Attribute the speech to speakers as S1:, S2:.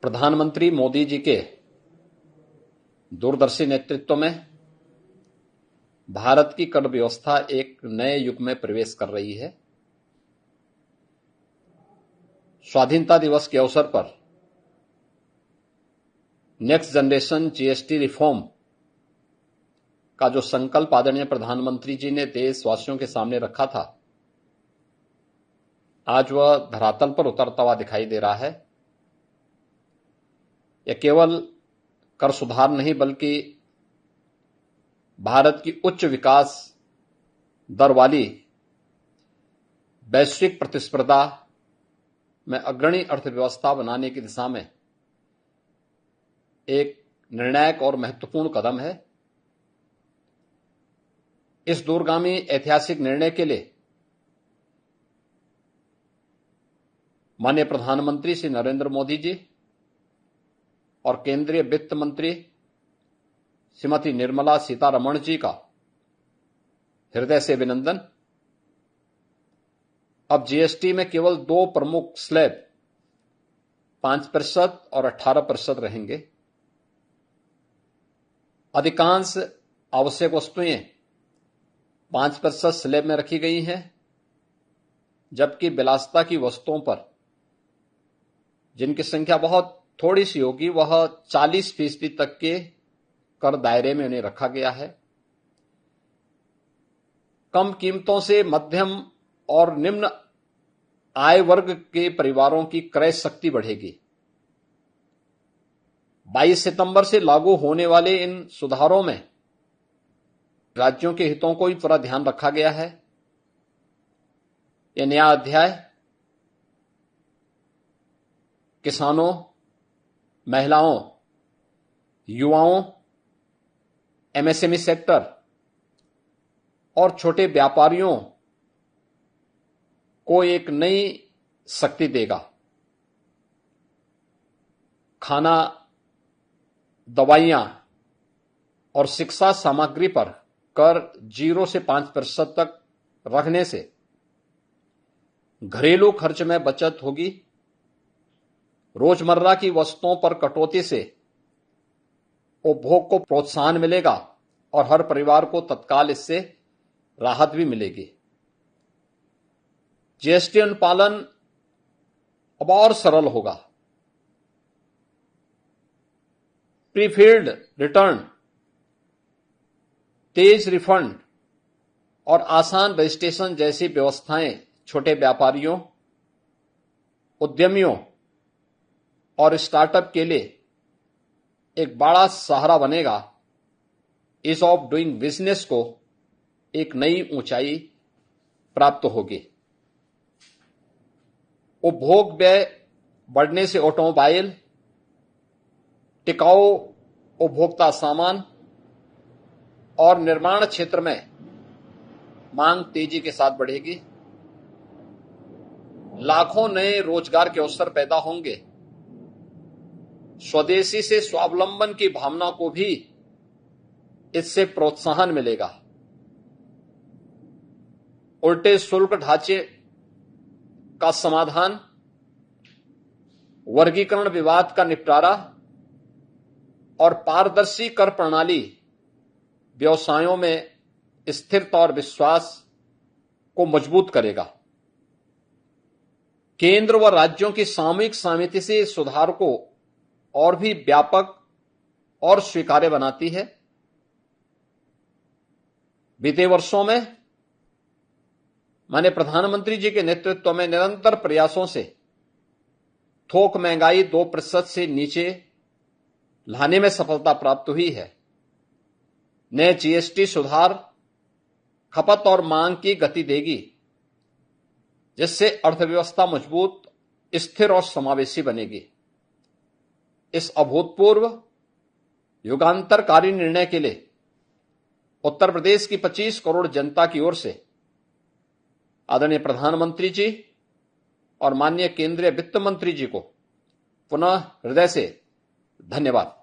S1: प्रधानमंत्री मोदी जी के दूरदर्शी नेतृत्व में भारत की कर व्यवस्था एक नए युग में प्रवेश कर रही है। स्वाधीनता दिवस के अवसर पर नेक्स्ट जनरेशन जीएसटी रिफॉर्म का जो संकल्प आदरणीय प्रधानमंत्री जी ने देशवासियों के सामने रखा था, आज वह धरातल पर उतरता हुआ दिखाई दे रहा है। यह केवल कर सुधार नहीं बल्कि भारत की उच्च विकास दर वाली वैश्विक प्रतिस्पर्धा में अग्रणी अर्थव्यवस्था बनाने की दिशा में एक निर्णायक और महत्वपूर्ण कदम है। इस दूरगामी ऐतिहासिक निर्णय के लिए माननीय प्रधानमंत्री श्री नरेंद्र मोदी जी और केंद्रीय वित्त मंत्री श्रीमती निर्मला सीतारमण जी का हृदय से अभिनंदन। अब जीएसटी में केवल दो प्रमुख स्लैब 5% और 18% रहेंगे। अधिकांश आवश्यक वस्तुएं 5% स्लैब में रखी गई हैं, जबकि विलासिता की वस्तुओं पर, जिनकी संख्या बहुत थोड़ी सी होगी, वह 40% तक के कर दायरे में उन्हें रखा गया है। कम कीमतों से मध्यम और निम्न आय वर्ग के परिवारों की क्रय शक्ति बढ़ेगी। 22 सितंबर से लागू होने वाले इन सुधारों में राज्यों के हितों को भी पूरा ध्यान रखा गया है। यह नया अध्याय किसानों, महिलाओं, युवाओं, एमएसएमई सेक्टर और छोटे व्यापारियों को एक नई शक्ति देगा। खाना, दवाइयां और शिक्षा सामग्री पर कर 0 से 5% तक रखने से घरेलू खर्च में बचत होगी। रोजमर्रा की वस्तुओं पर कटौती से उपभोग को प्रोत्साहन मिलेगा और हर परिवार को तत्काल इससे राहत भी मिलेगी। जीएसटी अनुपालन अब और सरल होगा। प्रीफिल्ड रिटर्न, तेज रिफंड और आसान रजिस्ट्रेशन जैसी व्यवस्थाएं छोटे व्यापारियों, उद्यमियों और स्टार्टअप के लिए एक बड़ा सहारा बनेगा। ईज ऑफ डूइंग बिजनेस को एक नई ऊंचाई प्राप्त होगी। उपभोग व्यय बढ़ने से ऑटोमोबाइल, टिकाऊ उपभोक्ता सामान और निर्माण क्षेत्र में मांग तेजी के साथ बढ़ेगी। लाखों नए रोजगार के अवसर पैदा होंगे। स्वदेशी से स्वावलंबन की भावना को भी इससे प्रोत्साहन मिलेगा। उल्टे शुल्क ढांचे का समाधान, वर्गीकरण विवाद का निपटारा और पारदर्शी कर प्रणाली व्यवसायों में स्थिरता और विश्वास को मजबूत करेगा। केंद्र व राज्यों की सामूहिक सहमति से इस सुधार को और भी व्यापक और स्वीकार्य बनाती है। बीते वर्षों में माननीय प्रधानमंत्री जी के नेतृत्व में निरंतर प्रयासों से थोक महंगाई 2% से नीचे लाने में सफलता प्राप्त हुई है। नए जीएसटी सुधार खपत और मांग की गति देगी, जिससे अर्थव्यवस्था मजबूत, स्थिर और समावेशी बनेगी। इस अभूतपूर्व युगांतरकारी निर्णय के लिए उत्तर प्रदेश की 25 करोड़ जनता की ओर से आदरणीय प्रधानमंत्री जी और माननीय केंद्रीय वित्त मंत्री जी को पुनः हृदय से धन्यवाद।